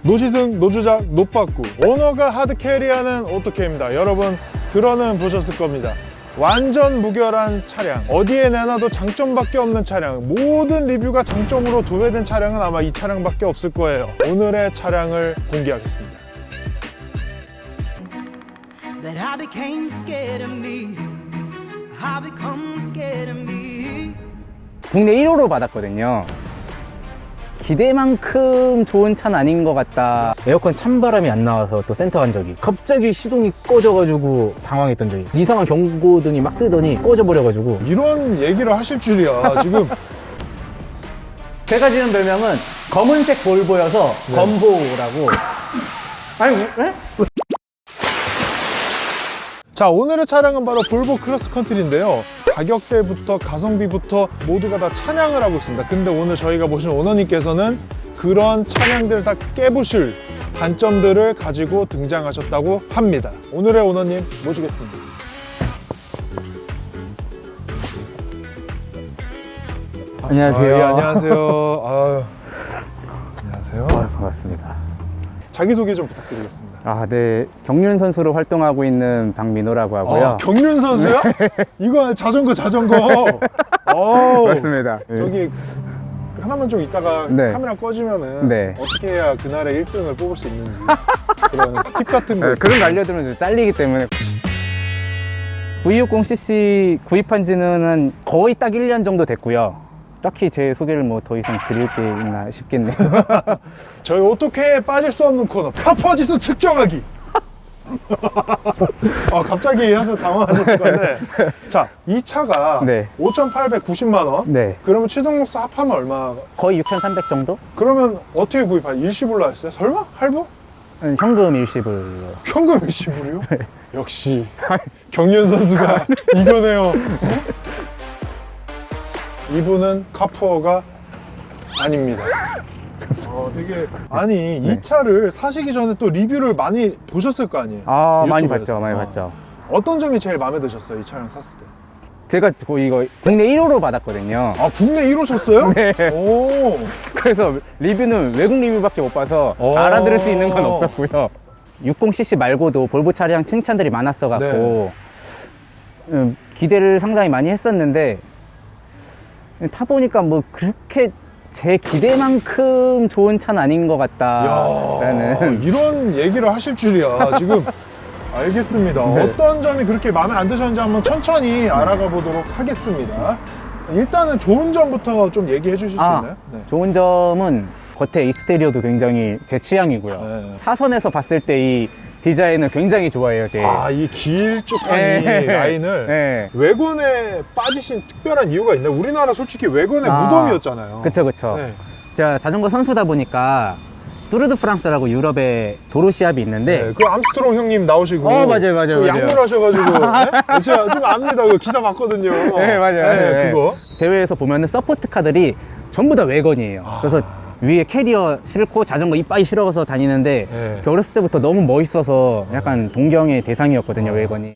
노시승, 노주작, 노빠꾸, 오너가 하드캐리하는 오토케입니다. 여러분 들어는 보셨을 겁니다. 완전 무결한 차량, 어디에 내놔도 장점밖에 없는 차량, 모든 리뷰가 장점으로 도배된 차량은 아마 이 차량밖에 없을 거예요. 오늘의 차량을 공개하겠습니다. That I became scared of me. I become scared of me. 국내 1호로 받았거든요. 기대만큼 좋은 차는 아닌 것 같다. 에어컨 찬바람이 안 나와서 또 센터 간 적이, 갑자기 시동이 꺼져가지고 당황했던 적이, 이상한 경고등이 막 뜨더니 꺼져버려가지고. 이런 얘기를 하실 줄이야. 지금 제가 지은 별명은 검은색 볼보여서 검보라고. 아니, 왜? 자, 오늘의 차량은 바로 볼보 크로스컨트리인데요. 가격대부터 가성비부터 모두가 다 찬양을 하고 있습니다. 근데 오늘 저희가 모신 오너님께서는 그런 찬양들을 다 깨부실 단점들을 가지고 등장하셨다고 합니다. 오늘의 오너님 모시겠습니다. 안녕하세요. 예, 안녕하세요. 안녕하세요. 반갑습니다. 자기소개 좀 부탁드리겠습니다. 네. 경륜 선수로 활동하고 있는 박민호라고 하고요. 경륜 선수요? 이거 자전거. 맞습니다. 저기 하나만 좀 이따가 네. 카메라 꺼지면은 네. 어떻게 해야 그날의 1등을 뽑을 수 있는지 그런 팁 같은 거 그런 거 알려드리면 좀 잘리기 때문에. V60cc 구입한 지는 한 거의 딱 1년 정도 됐고요. 딱히 제 소개를 뭐 더 이상 드릴 게 있나 싶겠네요. 저희 오토케에 빠질 수 없는 코너 카퍼지수 측정하기. 갑자기 해서 당황하셨을 건데, 자, 이 차가 네. 5,890만 원. 네. 그러면 취등록세 합하면 얼마? 거의 6,300 정도? 그러면 어떻게 구입하냐? 일시불로 하셨어요? 설마? 할부? 현금 일시불로. 현금 일시불이요? 역시 경륜 선수가 이거네요. 이분은 카푸어가 아닙니다. 되게 아니 이 차를 사시기 전에 또 리뷰를 많이 보셨을 거 아니에요? 많이 유튜브에서. 봤죠, 많이 봤죠. 어떤 점이 제일 마음에 드셨어요? 이 차량 샀을 때? 제가 이거 국내 1호로 받았거든요. 국내 1호 셨어요? 네. 오. 그래서 리뷰는 외국 리뷰밖에 못 봐서 알아들을 수 있는 건 없었고요. 60cc 말고도 볼보 차량 칭찬들이 많았어 갖고 기대를 상당히 많이 했었는데, 타보니까 뭐 그렇게 제 기대만큼 좋은 차는 아닌 것 같다라는. 이런 얘기를 하실 줄이야. 지금 알겠습니다. 네. 어떤 점이 그렇게 마음에 안 드셨는지 한번 천천히 알아가 보도록 하겠습니다. 일단은 좋은 점부터 좀 얘기해 주실 수 있나요? 네. 좋은 점은 겉에 익스테리어도 굉장히 제 취향이고요. 네. 사선에서 봤을 때 이 디자인을 굉장히 좋아해요. 이 길쭉한 이 네. 라인을 네. 외관에 빠지신 특별한 이유가 있나요? 우리나라 솔직히 외관의 무덤이었잖아요. 그쵸. 네. 제가 자전거 선수다 보니까 뚜르드 프랑스라고 유럽에 도로 시합이 있는데, 네, 그 암스트롱 형님 나오시고 맞아요. 그 양보하셔가지고 네? 제가 좀 압니다. 그 기사 봤거든요. 네, 맞아요. 네. 그거 대회에서 보면은 서포트 카들이 전부 다 외건이에요. 그래서 위에 캐리어 싣고 자전거 이빠이 실어서 다니는데, 네. 어렸을 때부터 너무 멋있어서 약간 동경의 대상이었거든요, 외건이.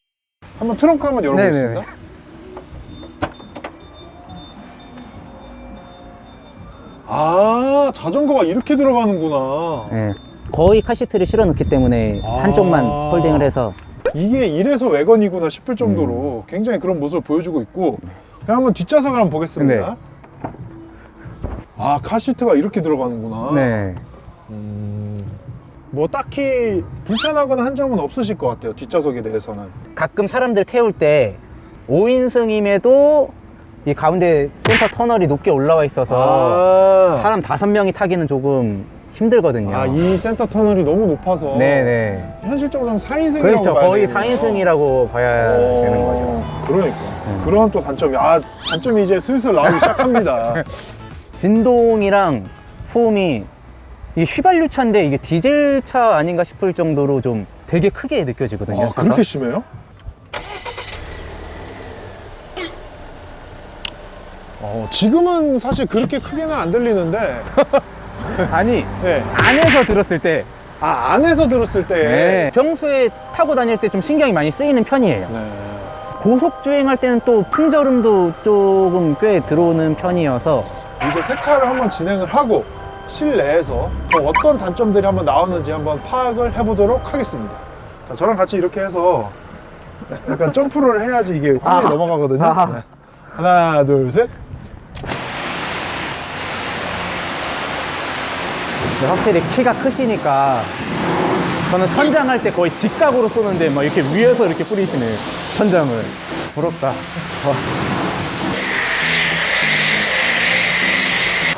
한번 트렁크 한번 열어보겠습니다. 네네. 자전거가 이렇게 들어가는구나. 네. 거의 카시트를 실어 놓기 때문에 한쪽만 폴딩을 해서. 이게 이래서 외건이구나 싶을 정도로 굉장히 그런 모습을 보여주고 있고, 그럼 한번 뒷좌석을 한번 보겠습니다. 네. 카시트가 이렇게 들어가는구나. 네. 뭐 딱히 불편하거나 한 점은 없으실 것 같아요, 뒷좌석에 대해서는. 가끔 사람들 태울 때 5인승임에도 이 가운데 센터 터널이 높게 올라와 있어서 사람 5명이 타기는 조금 힘들거든요. 이 센터 터널이 너무 높아서. 네네. 현실적으로는 4인승이라고 그렇죠. 봐야 거의 되겠네요. 4인승이라고 봐야 되는 거죠. 그러니까 그런 또 단점이 단점이 이제 슬슬 나오기 시작합니다. 진동이랑 소음이, 이게 휘발유차인데 이게 디젤차 아닌가 싶을 정도로 좀 되게 크게 느껴지거든요. 그렇게 심해요? 지금은 사실 그렇게 크게는 안 들리는데 아니, 네. 안에서 들었을 때, 안에서 들었을 때 네, 평소에 타고 다닐 때 좀 신경이 많이 쓰이는 편이에요. 네. 고속 주행할 때는 또 풍절음도 조금 꽤 들어오는 편이어서. 이제 세차를 한번 진행을 하고 실내에서 더 어떤 단점들이 한번 나오는지 한번 파악을 해보도록 하겠습니다. 자, 저랑 같이 이렇게 해서 약간 점프를 해야지 이게 화면이 넘어가거든요. 네. 하나, 둘, 셋. 근데 확실히 키가 크시니까 저는 천장 할 때 거의 직각으로 쏘는데 막 이렇게 위에서 이렇게 뿌리시네 천장을. 부럽다.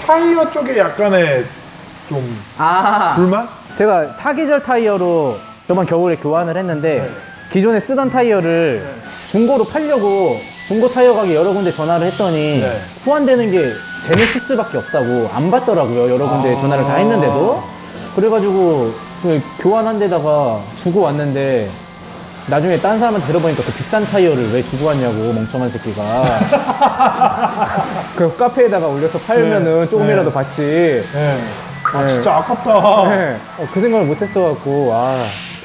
타이어 쪽에 약간의 좀 불만? 제가 사계절 타이어로 저번 겨울에 교환을 했는데 기존에 쓰던 타이어를 중고로 팔려고 중고 타이어 가게 여러 군데 전화를 했더니 네. 호환되는 게 제네시스밖에 없다고 안 받더라고요. 여러 군데 전화를 다 했는데도. 그래가지고 그 교환한 데다가 주고 왔는데 나중에 딴 사람한테 들어보니까 그 비싼 타이어를 왜 주고 왔냐고, 멍청한 새끼가. 그 카페에다가 올려서 팔면은 조금이라도 받지. 네. 아, 네. 진짜 아깝다. 네. 그 생각을 못 했어갖고,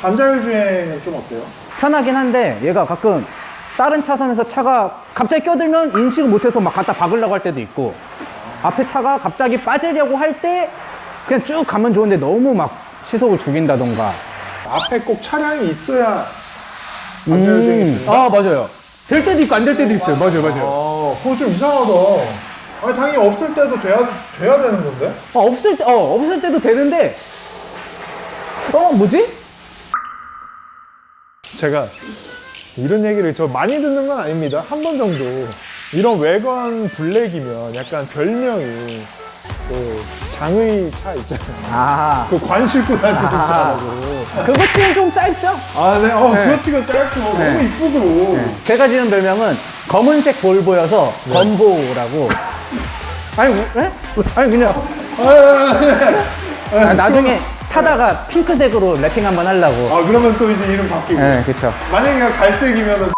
반자율 주행은 좀 어때요? 편하긴 한데 얘가 가끔 다른 차선에서 차가 갑자기 껴들면 인식을 못해서 막 갖다 박으려고 할 때도 있고, 앞에 차가 갑자기 빠지려고 할 때 그냥 쭉 가면 좋은데 너무 막 시속을 죽인다던가. 앞에 꼭 차량이 있어야 반자율 주행이 됩니다. 맞아요. 될 때도 있고 안 될 때도 있어요. 맞아요. 그거 좀 이상하다. 아니, 당연히 없을 때도 돼야 되는 건데? 없을 때도 되는데, 뭐지? 제가 이런 얘기를 저 많이 듣는 건 아닙니다. 한 번 정도. 이런 외관 블랙이면 약간 별명이 그 장의 차 있잖아요. 그 관 싣고 다니는 차라고. 그거 치면 좀 짧죠? 아, 네. 네. 그거 치고 짧고 너무 이쁘고. 제가 지은 별명은 검은색 볼보여서 검보라고. 아니, 아니, 그냥. 나중에 타다가 핑크색으로 래핑 한번 하려고. 아, 그러면 또 이제 이름 바뀌고. 네, 그쵸. 만약에 갈색이면은.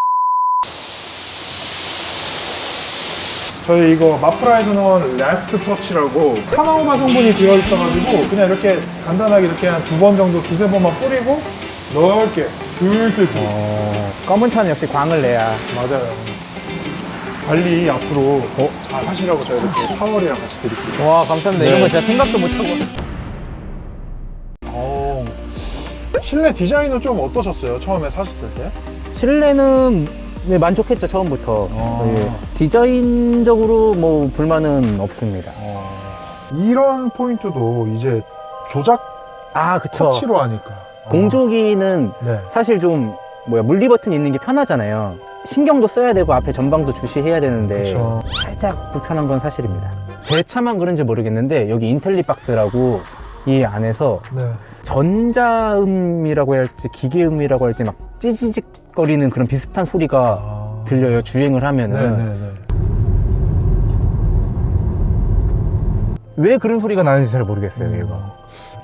저희 이거 마프라에서 넣은 라스트 터치라고 카나우바 성분이 들어있어가지고 그냥 이렇게 간단하게 이렇게 한 2번 정도, 2~3번만 뿌리고 넓게 슬슬. 검은 차는 역시 광을 내야. 맞아요. 관리 앞으로 잘 하시라고 저희 이렇게 파월이랑 같이 드릴게요. 와, 감사합니다. 이런 거 제가 생각도 못하고. 실내 디자인은 좀 어떠셨어요? 처음에 사셨을 때? 실내는 네, 만족했죠, 처음부터. 예. 디자인적으로 뭐 불만은 없습니다. 이런 포인트도 이제 조작 그쵸. 터치로 하니까. 공조기는 네. 사실 좀 물리 버튼이 있는 게 편하잖아요. 신경도 써야 되고 앞에 전방도 주시해야 되는데 그쵸. 살짝 불편한 건 사실입니다. 제 차만 그런지 모르겠는데 여기 인텔리박스라고 이 안에서 네. 전자음이라고 해야 할지 기계음이라고 할지 막 찌지직거리는 그런 비슷한 소리가 들려요. 주행을 하면은. 네네네. 왜 그런 소리가 나는지 잘 모르겠어요. 얘가.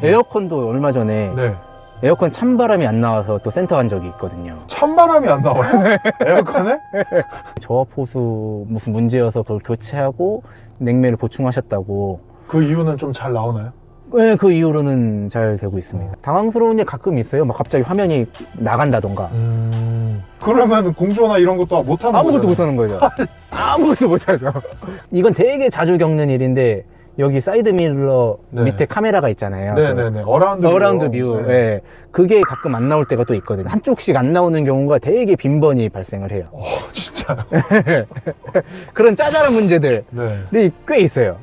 에어컨도 얼마 전에 네. 에어컨 찬바람이 안 나와서 또 센터 간 적이 있거든요. 찬바람이 안 나와요? 에어컨에? 저압 호수 무슨 문제여서 그걸 교체하고 냉매를 보충하셨다고. 그 이유는 좀 잘 나오나요? 네, 그 이후로는 잘 되고 있습니다. 당황스러운 일 가끔 있어요. 막 갑자기 화면이 나간다던가. 그러면 공조나 이런 것도 못하는 아무것도 거잖아요. 못하는 거죠. 아무것도 못하죠. 이건 되게 자주 겪는 일인데 여기 사이드 밀러 네. 밑에 카메라가 있잖아요. 네네네. 어라운드 어라운드 뷰. 네. 네. 그게 가끔 안 나올 때가 또 있거든요. 한쪽씩 안 나오는 경우가 되게 빈번히 발생을 해요. 진짜요? 그런 짜잘한 문제들이 네. 꽤 있어요.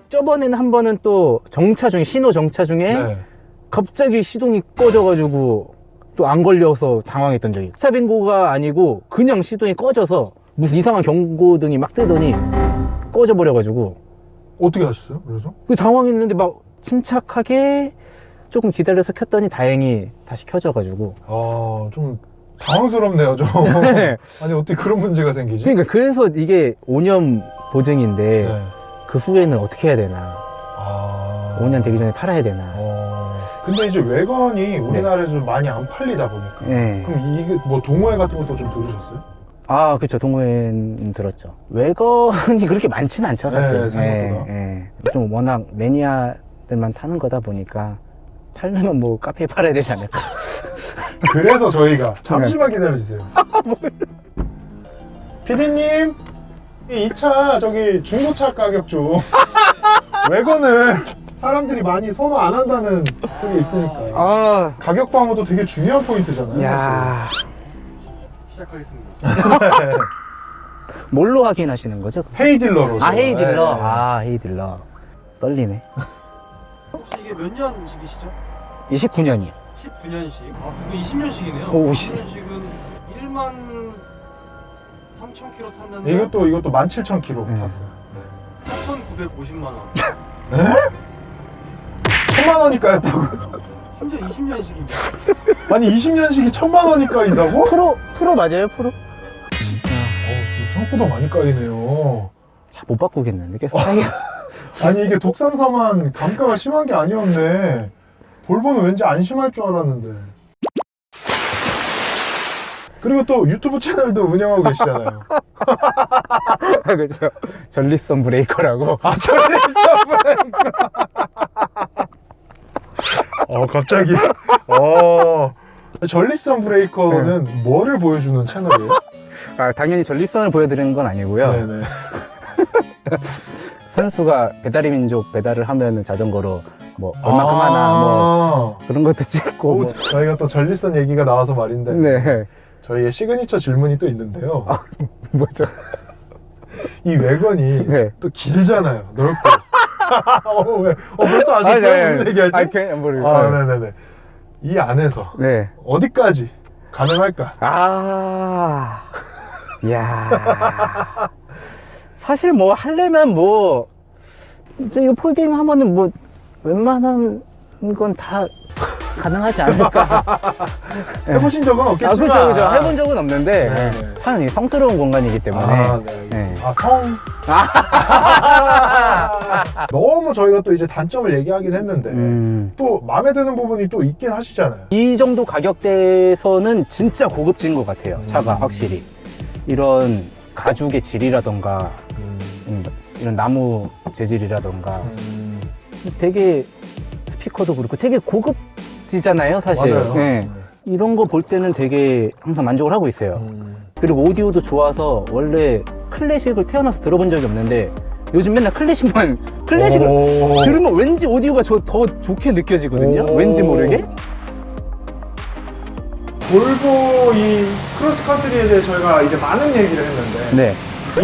저번에는 한 번은 또 신호 정차 중에 네. 갑자기 시동이 꺼져가지고 또 안 걸려서 당황했던 적이. 스탑앤고가 아니고 그냥 시동이 꺼져서 무슨 이상한 경고등이 막 뜨더니 꺼져버려가지고. 어떻게 하셨어요? 그래서? 그 당황했는데 막 침착하게 조금 기다려서 켰더니 다행히 다시 켜져가지고. 좀 당황스럽네요, 좀. 아니, 어떻게 그런 문제가 생기지? 그러니까 그래서 이게 5년 보증인데 네. 그 후에는 어떻게 해야 되나. 5년 되기 전에 팔아야 되나. 근데 이제 외관이 우리나라에서 좀 많이 안 팔리다 보니까. 네. 그럼 이게 뭐 동호회 같은 것도 좀 들으셨어요? 그쵸. 동호회는 들었죠. 외건이 그렇게 많지는 않죠, 사실. 네, 생각보다. 좀 워낙 매니아들만 타는 거다 보니까 팔려면 뭐 카페에 팔아야 되지 않을까? 그래서 저희가 잠시만 기다려주세요. 피디님, 이 차 저기 중고차 가격 좀 외건을 사람들이 많이 선호 안 한다는 그게 있으니까 아, 가격 방어도 되게 중요한 포인트잖아요. 야, 시작하겠습니다. 사실. 뭘로 확인하시는 거죠? 헤이딜러로. 아, 헤이딜러. 네. 아, 헤이딜러. 떨리네. 혹시 이게 몇 년식이시죠? 29년이요. 19년식. 아, 이거 20년식이네요. 오, 씨. 20년식은 1만 3천 킬로 탔는데 이것도 17,000km 네. 탔어요. 4,950만 원. 1,000만 원이 까였다고? 심지어 20년식입니다. 아니 20년식이 1,000만 원이 까인다고? 프로 맞아요, 프로? 좀 생각보다 많이 까이네요. 자, 못 바꾸겠는데, 계속 사기. 아니 이게 독삼사만 감가가 심한 게 아니었네. 볼보는 왠지 안 심할 줄 알았는데. 그리고 또 유튜브 채널도 운영하고 계시잖아요. 그죠. 전립선 브레이커라고. 아, 전립선 브레이커. 갑자기. 전립선 브레이커는 뭐를 보여주는 채널이에요? 아, 당연히 전립선을 보여드리는 건 아니고요. 네네. 선수가 배달의 민족 배달을 하면은 자전거로 뭐 얼마큼 하나 뭐 그런 것도 찍고 뭐. 저희가 또 전립선 얘기가 나와서 말인데 네. 저희의 시그니처 질문이 또 있는데요. 뭐죠? 이 외건이 네. 또 길잖아요. 넓고. 왜? 벌써 아셨어요? 네. 무슨 얘기할지? 모르겠어요. 네네네. 이 안에서 네. 어디까지 가능할까? 아, 이야. 사실 뭐 하려면 뭐, 이거 폴딩 하면은 뭐, 웬만한 건 다 가능하지 않을까. 해보신 적은 없겠지만. 아, 그죠. 해본 적은 없는데, 네. 차는 이게 성스러운 공간이기 때문에. 네, 알겠습니다. 네. 성. 너무 저희가 또 이제 단점을 얘기하긴 했는데, 또 마음에 드는 부분이 또 있긴 하시잖아요. 이 정도 가격대에서는 진짜 고급진 것 같아요. 차가 확실히. 이런 가죽의 질이라던가, 이런 나무 재질이라던가, 되게 스피커도 그렇고 되게 고급지잖아요, 사실. 맞아요. 네. 이런 거 볼 때는 되게 항상 만족을 하고 있어요. 그리고 오디오도 좋아서 원래 클래식을 태어나서 들어본 적이 없는데 요즘 맨날 클래식을 들으면 왠지 오디오가 더 좋게 느껴지거든요. 오. 왠지 모르게. 볼보 이 크로스컨트리에 대해 저희가 이제 많은 얘기를 했는데, 네.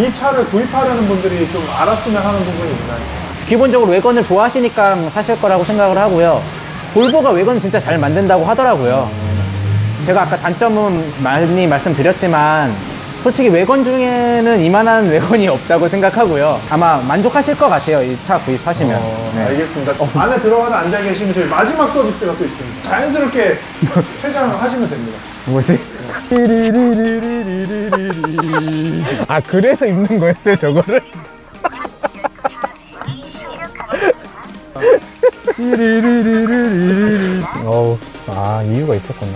이 차를 구입하려는 분들이 좀 알았으면 하는 부분이 있나요? 기본적으로 외관을 좋아하시니까 사실 거라고 생각을 하고요. 볼보가 외관 진짜 잘 만든다고 하더라고요. 제가 아까 단점은 많이 말씀드렸지만 솔직히 외관 중에는 이만한 외관이 없다고 생각하고요. 아마 만족하실 것 같아요. 이 차 구입하시면. 네. 알겠습니다. 안에 들어가서 앉아 계시면 저희 마지막 서비스가 또 있습니다. 자연스럽게 퇴장하시면 됩니다. 뭐지? 아, 그래서 입는 거였어요, 저거를? 어우, 아, 이유가 있었구나.